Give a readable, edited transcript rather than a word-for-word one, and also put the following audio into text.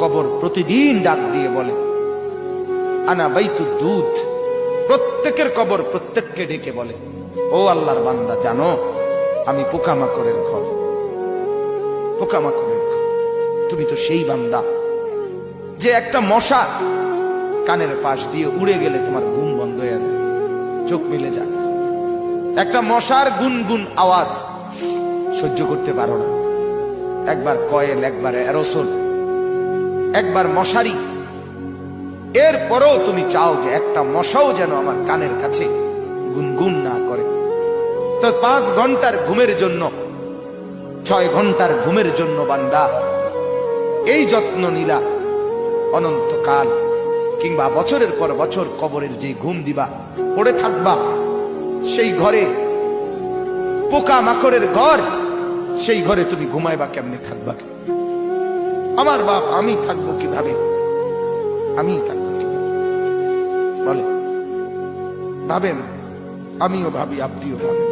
কবর প্রতিদিন ডাক দিয়ে বলে আনা বাইতুদ দুধ। প্রত্যেকের কবর প্রত্যেককে ডেকে বলে, ও আল্লাহর বান্দা, জানো আমি পোকামাকড়ের ঘর, পোকামাকড়ের ঘর। তুমি তো সেই বান্দা যে একটা মশা কানের পাশ দিয়ে উড়ে গেলে তোমার ঘুম বন্ধ হয়ে যায়, চোখ মিলে যায়। একটা মশার গুনগুন আওয়াজ সহ্য করতে পারো না। একবার কয়েল, একবার অ্যারোসোল, একবার মশারি, এরপরেও তুমি চাও যে একটা মশাও যেন আমার কানের কাছে গুনগুন না করে। তো 5 ঘন্টার ঘুমের জন্য, 6 ঘন্টার ঘুমের জন্য বান্দা এই যত্ন নিলা, অনন্তকাল কিংবা বছরের পর বছর কবরের যে ঘুম দিবা, পড়ে থাকবা সেই ঘরে, পোকা মাকড়ের ঘর, সেই ঘরে তুমি ঘুমাইবা কেমনে, থাকবা? আমার বাপ, আমি থাকবো কিভাবে? আমি থাকবো কিভাবে বলে? ভাবেন, আমিও ভাবি, আপনিও ভাবেন।